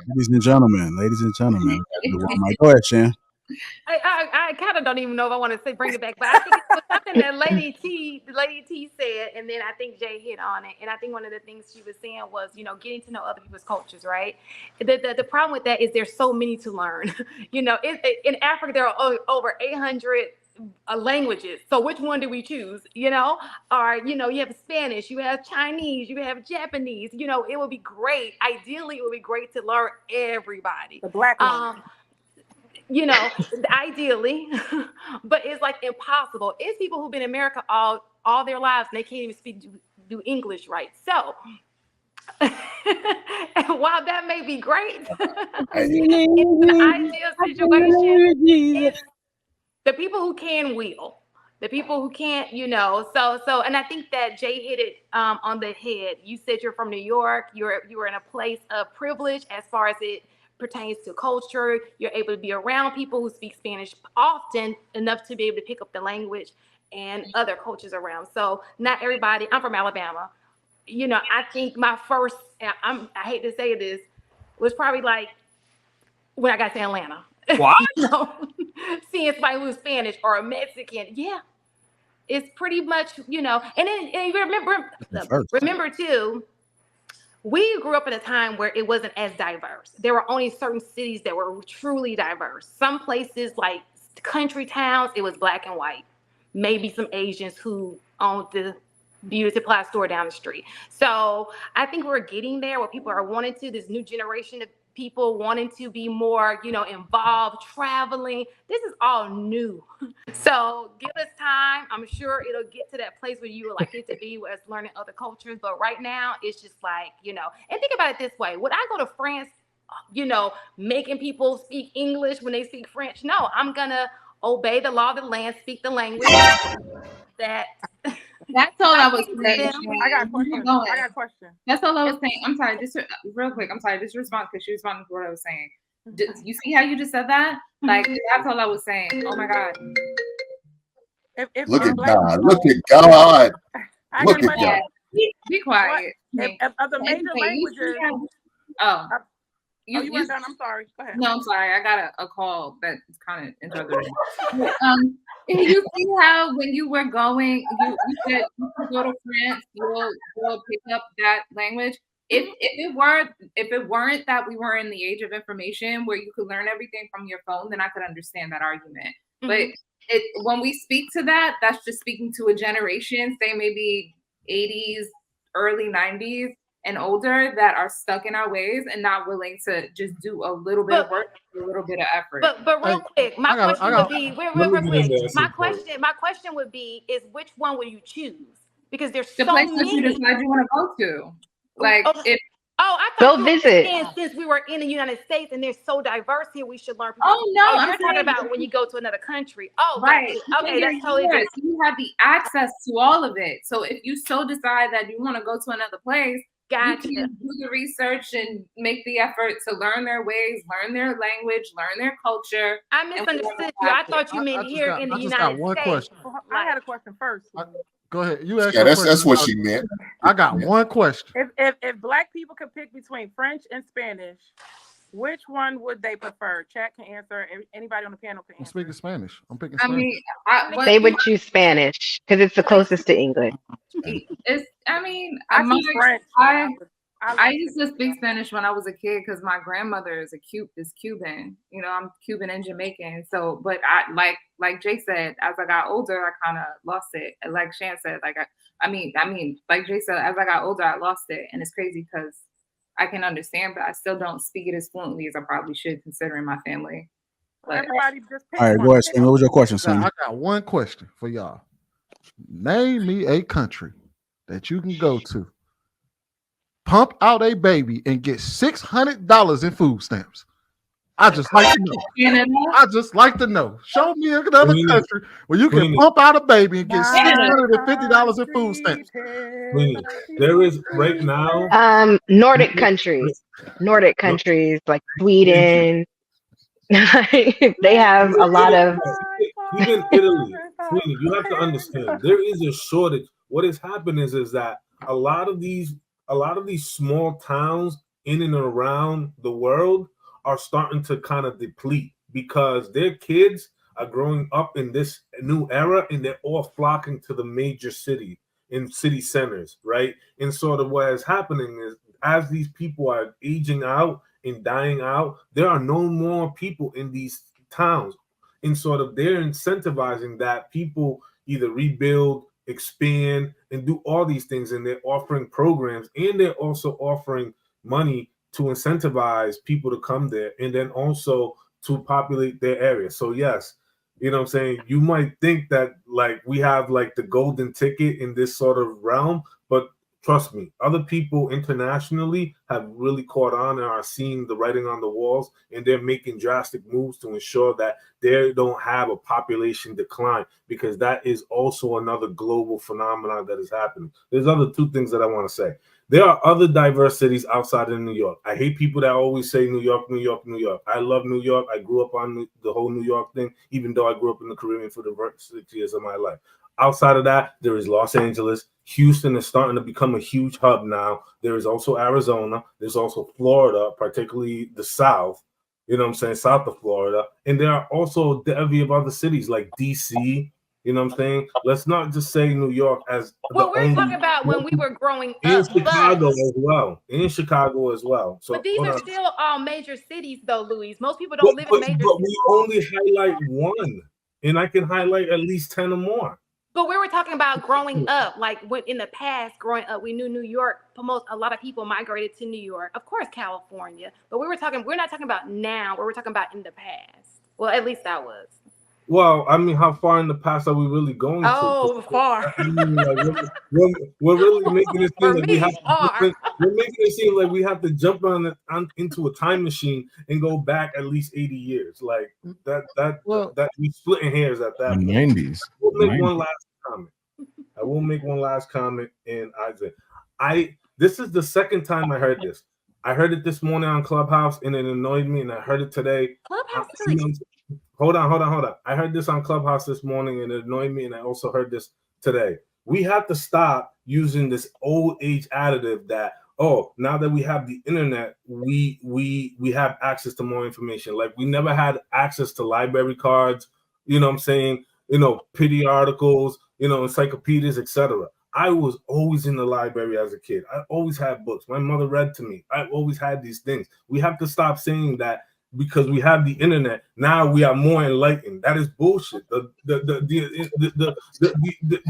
ladies and gentlemen, go ahead, Shan. I kind of don't even know if I want to say bring it back, but I think it was something that Lady T said, and then I think Jay hit on it. And I think one of the things she was saying was, getting to know other people's cultures, right? The problem with that is there's so many to learn. In Africa there are over 800 languages. So which one do we choose? Or you have Spanish, you have Chinese, you have Japanese. It would be great. Ideally, it would be great to learn everybody. The black one. Ideally, but it's like impossible. It's people who've been in America all their lives and they can't even do English right. So, and while that may be great, in the ideal situation, the people who can will. The people who can't, so, and I think that Jay hit it on the head. You said you're from New York. You were in a place of privilege as far as it pertains to culture. You're able to be around people who speak Spanish often enough to be able to pick up the language and other cultures around. So not everybody. I'm from Alabama. I think my first, I hate to say this, was probably like when I got to Atlanta. What? Seeing somebody who's Spanish or a Mexican, yeah, it's pretty much, and you remember too, we grew up at a time where it wasn't as diverse. There were only certain cities that were truly diverse. Some places like country towns, it was black and white. Maybe some Asians who owned the beauty supply store down the street. So I think we're getting there where people are wanting to, this new generation of people wanting to be more, involved, traveling. This is all new. So give us time. I'm sure it'll get to that place where you would like it to be, where it's learning other cultures. But right now, it's just like, and think about it this way. Would I go to France, making people speak English when they speak French? No, I'm going to obey the law of the land, speak the language. That's all I was saying. I got a question. That's all I was saying. I'm sorry, just real quick. I'm sorry, just respond because she responded to what I was saying. You see how you just said that? Like, that's all I was saying. Oh my God. Look at God. Look at God. Look at God. Be quiet. Of the major languages. You went down. I'm sorry. Go ahead. No, I'm sorry. I got a call that's kind of interrupted. You see how when you were going, you said you could go to France, you'll pick up that language. If it weren't that we were in the age of information where you could learn everything from your phone, then I could understand that argument. Mm-hmm. But when we speak to that, that's just speaking to a generation, say maybe 80s, early 90s. And older that are stuck in our ways and not willing to just do a little bit of work, a little bit of effort. But real quick, my question would be, my question would be, is which one will you choose? Because there's so many. The place that you decide you want to go to. Like, I thought you visit. Since we were in the United States and they're so diverse here, we should learn. You're talking about when you go to another country. Right. Okay, that's totally different. You have the access to all of it. So if you so decide that you want to go to another place, gotcha. You can do the research and make the effort to learn their ways, learn their language, learn their culture. I misunderstood you. I thought you meant here in the United States. I had a question first. Go ahead. You asked. Yeah, that's what she meant. I got one question. If Black people could pick between French and Spanish, which one would they prefer? Chat can answer. Anybody on the panel can answer. I'm speaking Spanish. I'm picking Spanish. They would choose Spanish because it's the closest to English. French. I used to speak Spanish when I was a kid because my grandmother is Cuban. I'm Cuban and Jamaican. So, but I like Jay said, as I got older, I kind of lost it. Like Shan said, like like Jay said, as I got older, I lost it, and it's crazy because I can understand, but I still don't speak it as fluently as I probably should, considering my family. But everybody just all right, go ahead, Swing. What was your question, Swing? I got one question for y'all. Name me a country that you can go to, pump out a baby, and get $600 in food stamps. I just like to know. Show me another country where you can pump out a baby and get $650 in food stamps. There is right now. Nordic countries like Sweden. They have a lot of. Even Italy, Sweden. You have to understand there is a shortage. What has happened is that a lot of these small towns in and around the world are starting to kind of deplete because their kids are growing up in this new era and they're all flocking to the major city in city centers, right? And sort of what is happening is as these people are aging out and dying out, there are no more people in these towns. And sort of they're incentivizing that people either rebuild, expand, and do all these things. And they're offering programs and they're also offering money to incentivize people to come there and then also to populate their area. So yes, you know what I'm saying? You might think that like we have like the golden ticket in this sort of realm, but trust me, other people internationally have really caught on and are seeing the writing on the walls, and they're making drastic moves to ensure that they don't have a population decline, because that is also another global phenomenon that is happening. There's other two things that I want to say. There are other diverse cities outside of New York. I hate people that always say New York, New York, New York. I love New York. I grew up on the whole New York thing, even though I grew up in the Caribbean for the first 6 years of my life. Outside of that, there is Los Angeles. Houston is starting to become a huge hub now. There is also Arizona. There's also Florida, particularly the South, you know what I'm saying, south of Florida. And there are also a bevy of other cities like DC, you know what I'm saying? Let's not just say New York as well, we're talking about when we were growing up. In Chicago as well. In Chicago as well. So, but these are still all major cities, though, Louise. Most people don't live in major cities. But we only highlight one, and I can highlight at least 10 or more. But we were talking about growing up, like when in the past, growing up, we knew New York. A lot of people migrated to New York, of course, California. But we're not talking about now. We're talking about in the past. Well, at least I was. Well, I mean, how far in the past are we really going? Oh, far. I mean, like, we're really making it seem like we have to. We're making it seem like we have to jump into a time machine and go back at least 80 years. Like that we splitting hairs at that. The 90s. We'll make one last comment. I will make one last comment, and this is the second time I heard this. I heard it this morning on Clubhouse, and it annoyed me, and I heard it today. Clubhouse. Hold on. I heard this on Clubhouse this morning and it annoyed me, and I also heard this today. We have to stop using this old age additive that, oh, now that we have the internet, we have access to more information. Like we never had access to library cards, you know what I'm saying? You know, pity articles, you know, encyclopedias, etc. I was always in the library as a kid. I always had books. My mother read to me. I always had these things. We have to stop saying that because we have the internet, now we are more enlightened. That is bullshit. The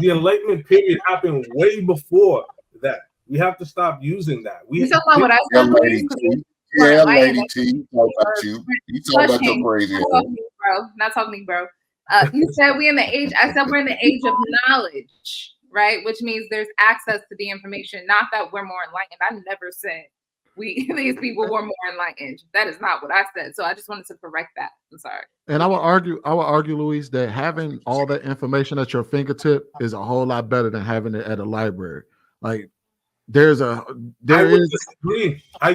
enlightenment period happened way before that. We have to stop using that. You talking about what I said? Yeah, Lady T, you talk about you. You talk about your crazy ass. Bro, not talking to me, bro. You said we in the age. I said we're in the age of knowledge, right? Which means there's access to the information. Not that we're more enlightened. I never said these people were more enlightened. That is not what I said. So I just wanted to correct that. I'm sorry. And I would argue, Louise, that having all that information at your fingertip is a whole lot better than having it at a library. Like I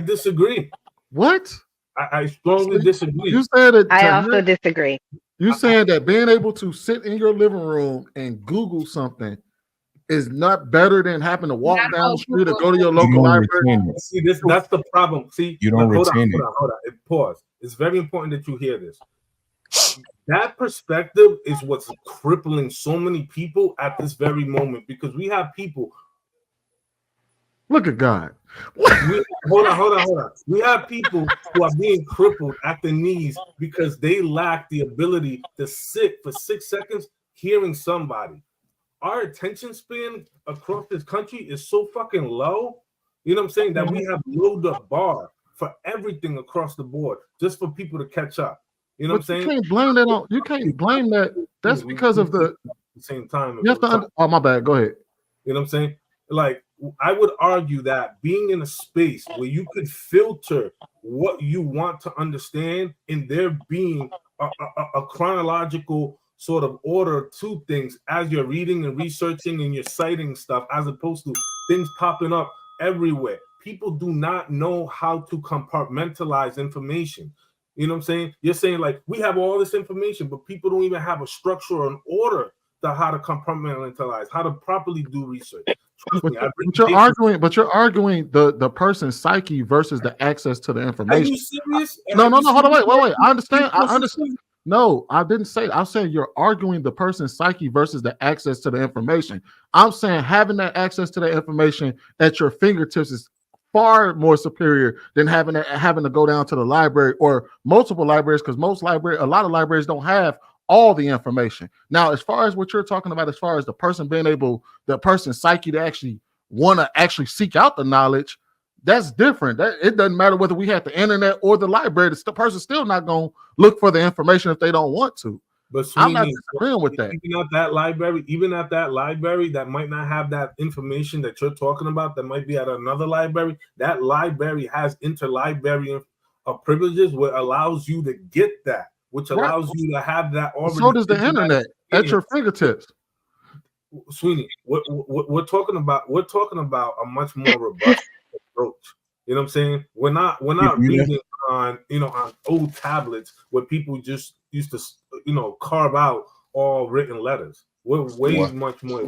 disagree. What? I strongly disagree. You said it. I also disagree. You saying that being able to sit in your living room and Google something is not better than having to walk down the street or go to your local library. See, that's the problem. See, you don't retain it. Hold on. Pause. It's very important that you hear this. That perspective is what's crippling so many people at this very moment, because we have people. Look at God. Hold on. We have people who are being crippled at the knees because they lack the ability to sit for 6 seconds hearing somebody. Our attention span across this country is so fucking low, you know what I'm saying, that we have lowered the bar for everything across the board just for people to catch up. You know what I'm saying? You can't blame that on. You can't blame that. That's because of the same time. You have to. Oh, my bad. Go ahead. You know what I'm saying? Like, I would argue that being in a space where you could filter what you want to understand, and there being a chronological sort of order to things as you're reading and researching and you're citing stuff, as opposed to things popping up everywhere. People do not know how to compartmentalize information. You know what I'm saying? You're saying like we have all this information, but people don't even have a structure or an order to how to compartmentalize, how to properly do research. But you're arguing the person's psyche versus the access to the information. Are you serious? No. Hold on, wait. I understand. No, I didn't say. I'm saying you're arguing the person's psyche versus the access to the information. I'm saying having that access to the information at your fingertips is far more superior than having to go down to the library or multiple libraries, because a lot of libraries don't have all the information. Now, as far as what you're talking about, as far as the person's psyche to actually want to actually seek out the knowledge, that's different. It doesn't matter whether we have the internet or the library. The person's still not going to look for the information if they don't want to. But I'm not disagreeing with that. Even at that library that might not have that information that you're talking about, that might be at another library. That library has interlibrary privileges, which allows you to get that, which allows you to have that. So does the internet at your fingertips. Sweeney, we're talking about a much more robust approach. You know what I'm saying? We're not reading on old tablets where people just used to carve out all written letters. We're way much more.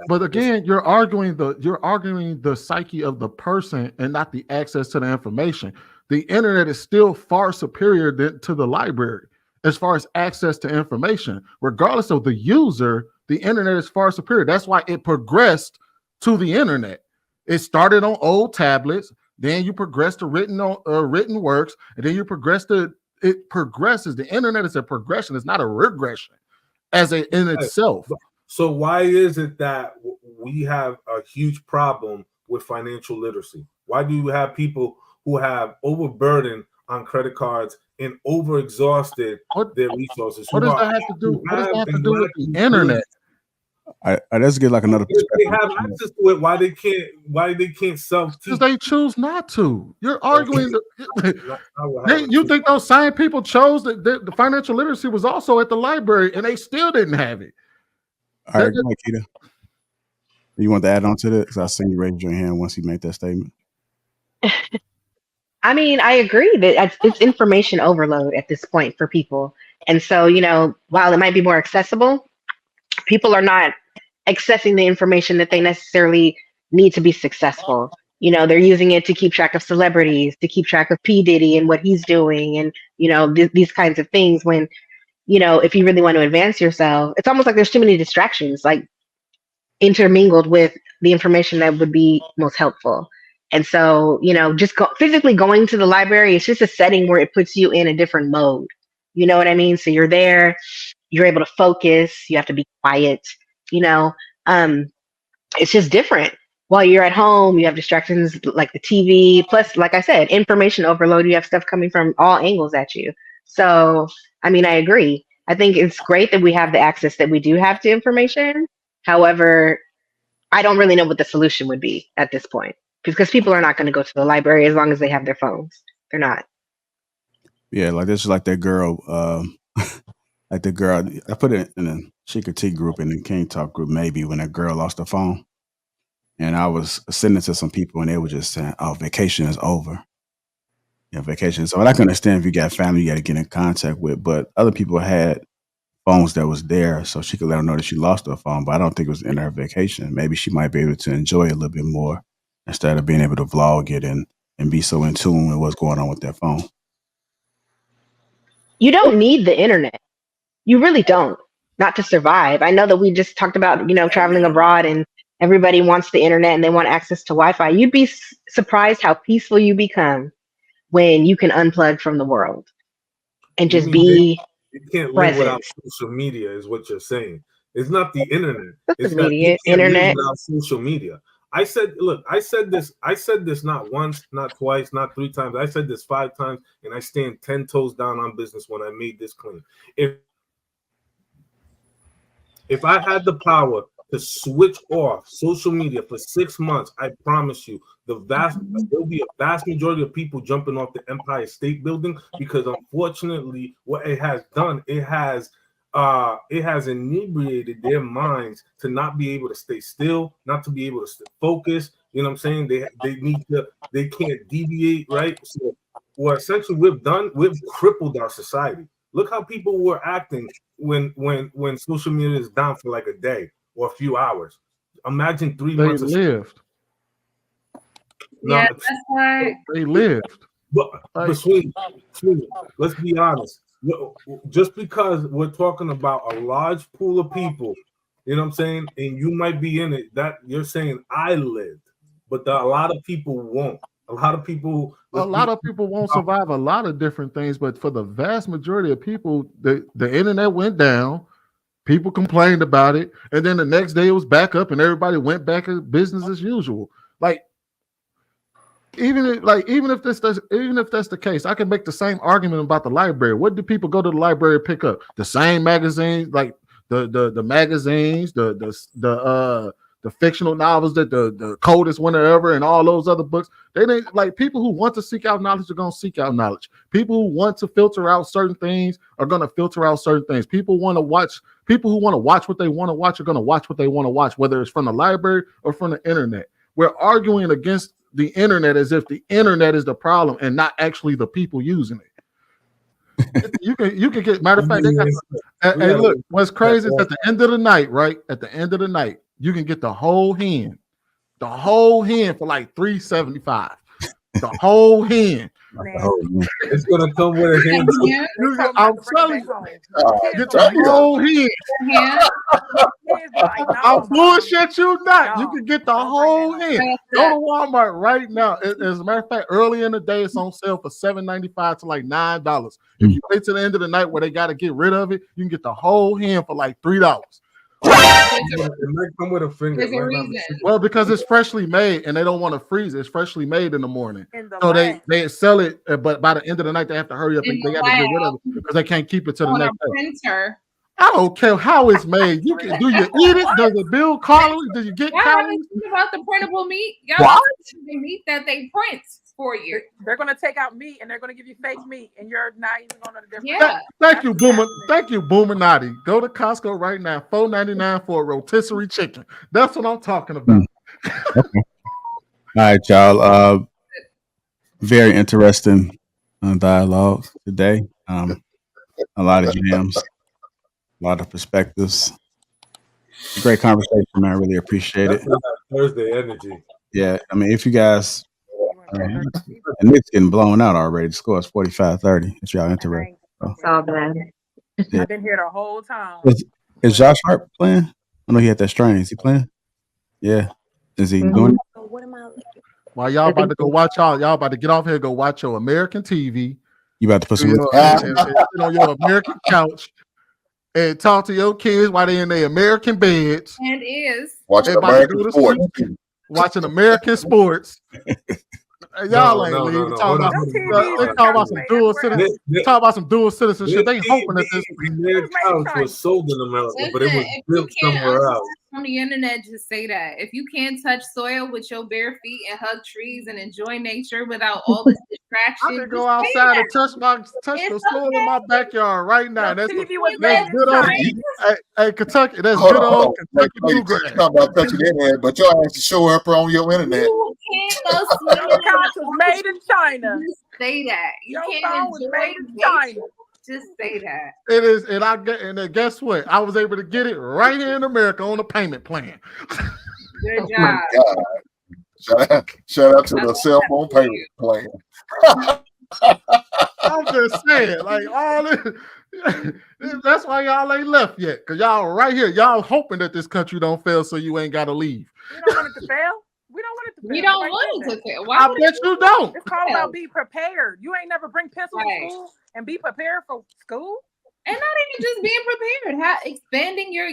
But again, you're arguing the psyche of the person and not the access to the information. The internet is still far superior to the library as far as access to information. Regardless of the user, the internet is far superior. That's why it progressed to the internet. It started on old tablets, then you progress to written works, and then you progress to it progresses. The internet is a progression; it's not a regression in itself. So why is it that we have a huge problem with financial literacy? Why do you have people who have overburdened on credit cards and overexhausted their resources? What does that have to do? What does that have to do with the internet? Let's get like another perspective. They have access to it. Why they can't self-teach? Because they choose not to. You're arguing. You think those same people chose that the financial literacy was also at the library and they still didn't have it? All right, go ahead, Keita. You want to add on to that? Because I seen you raise your hand once you made that statement. I mean, I agree that it's information overload at this point for people. And so, while it might be more accessible, people are not accessing the information that they necessarily need to be successful. They're using it to keep track of celebrities, to keep track of P. Diddy and what he's doing, and, these kinds of things when, if you really want to advance yourself, it's almost like there's too many distractions, like intermingled with the information that would be most helpful. And so, just physically going to the library, it's just a setting where it puts you in a different mode. You know what I mean? So you're there, you're able to focus, you have to be quiet, it's just different. While you're at home, you have distractions like the TV, plus, like I said, information overload. You have stuff coming from all angles at you. So, I mean, I agree. I think it's great that we have the access that we do have to information. However, I don't really know what the solution would be at this point, because people are not going to go to the library as long as they have their phones. They're not. Yeah, like this is like that girl, like the girl, I put it in a Chica T group and the King Talk group, maybe, when that girl lost her phone. And I was sending it to some people and they were just saying, oh, vacation is over. Yeah, vacation. So I can understand if you got family you got to get in contact with, but other people had phones that was there so she could let her know that she lost her phone, but I don't think it was in her vacation. Maybe she might be able to enjoy it a little bit more instead of being able to vlog it and be so in tune with what's going on with that phone. You don't need the internet. You really don't, not to survive. I know that we just talked about, traveling abroad and everybody wants the internet and they want access to Wi-Fi. You'd be surprised how peaceful you become when you can unplug from the world and just be You can't live without social media is what you're saying. It's not the internet. It's media, internet. Without social media. I said this not once, not twice, not 3 times. I said this 5 times, and I stand 10 toes down on business when I made this claim. If I had the power to switch off social media for 6 months, I promise you, there'll be a vast majority of people jumping off the Empire State Building, because unfortunately, what it has done, it has inebriated their minds to not be able to stay still, not to be able to stay focused. You know what I'm saying? They can't deviate, right? So what essentially we've crippled our society. Look how people were acting when social media is down for like a day or a few hours. imagine 3 They months. lived. Yeah, that's why They lived. But Sweeney, let's be honest. Just because we're talking about a large pool of people, you know what I'm saying, and you might be in it, that you're saying I lived, but a lot of people won't. A lot of people won't survive a lot of different things, but for the vast majority of people, the internet went down. People complained about it, and then the next day it was back up, and everybody went back to business as usual. Like, even if that's the case, I can make the same argument about the library. What do people go to the library to pick up? The same magazines, like the magazines, the fictional novels, that the coldest winter ever, and all those other books. They didn't, like, people who want to seek out knowledge are going to seek out knowledge. People who want to filter out certain things are going to filter out certain things. People who want to watch what they want to watch are going to watch what they want to watch, whether it's from the library or from the internet. We're arguing against the internet as if the internet is the problem and not actually the people using it. You can get, matter of fact, hey, look, what's crazy is at the end of the night, right? At the end of the night, you can get the whole hen for like $3.75. The whole hen. It's gonna come with a hen. I'm telling you, get the whole hen. I'll bullshit you not. You can get the whole hen. Go to Walmart right now. As a matter of fact, early in the day, it's on sale for $7.95 to like $9. If you wait till the end of the night where they got to get rid of it, you can get the whole hen for like $3. It might come with a finger. Well, because it's freshly made and they don't want to freeze it. It's freshly made in the morning. So they sell it, but by the end of the night, they have to hurry up and they got to get rid of it because they can't keep it to the next day. I don't care how it's made. Do you eat it? Does it build calories? Do you get calories? Think about the printable meat. Y'all the meat that they print for you. They're going to take out meat and they're going to give you fake meat, and you're not even going to the difference. Yeah. Thank you, Boomer. Thank you, Boominati. Go to Costco right now. $4.99 for a rotisserie chicken. That's what I'm talking about. Okay. All right, y'all. Very interesting dialogue today. A lot of gems, a lot of perspectives. Great conversation, man. I really appreciate it. Thursday energy. Yeah, I mean, if you guys, and it's getting blown out already. The score is 45-30. If y'all interested, it's all bad. Yeah. I've been here the whole time. Is Josh Hart playing? I know he had that strain. Is he playing? Yeah. Is he doing it? While y'all about to go watch y'all about to get off here and go watch your American TV. You about to put some and sit on your American couch and talk to your kids while they're in their American beds. And is watching American sports. Watching American sports. Y'all ain't leaving. They talk about some dual citizenship. Talk about some dual citizenship. They hoping that this couch was sold in America, but it was built somewhere else. On the internet, just say that. If you can't touch soil with your bare feet and hug trees and enjoy nature without all this distraction, I can go outside and touch the soil in my backyard right now. That's good old. Hey, Kentucky. That's good old Kentucky bluegrass. Talking about touching the internet, but your ass to show up on your internet. You can't go swimming. Was made in China. Just say that. You Your can't phone was enjoy made in nature. China. Just say that. It is, and then guess what? I was able to get it right here in America on a payment plan. Good job. Shout out to the cell phone payment plan. I'm just saying, like, all this, that's why y'all ain't left yet, because y'all right here. Y'all hoping that this country don't fail, so you ain't got to leave. We don't want it to fail. We don't want it to fail. We don't want it to fail. I bet you don't. It's called about be prepared. You ain't never bring pencil to school and be prepared for school. And not even just being prepared, expanding your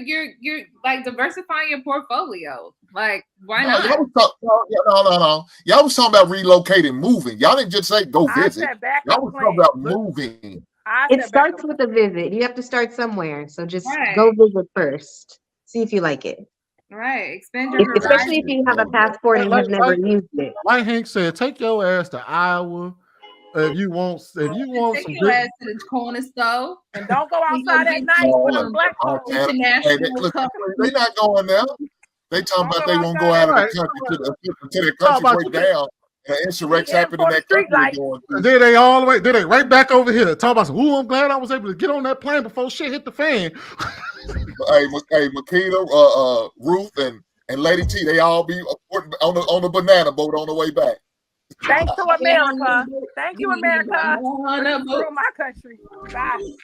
like diversifying your portfolio. Like, why not? No. Y'all was talking about relocating, moving. Y'all didn't just say go visit. Y'all was talking about moving. It starts with a visit. You have to start somewhere. So just go visit first. See if you like it. Right. Expand your especially if you have a passport and you've never used it. Like Hank said, take your ass to Iowa. If you want take some your ass to the corner store and don't go outside at night with a black They're not going there. They talking about they won't go out of the country to the country break down. And insurrection happened in that country. Then they all the way. Then they right back over here. Talk about, I'm glad I was able to get on that plane before shit hit the fan. Hey, Makita, Ruth, and Lady T, they all be on the banana boat on the way back. Thanks to America. Thank you, America. Screw my country. Bye.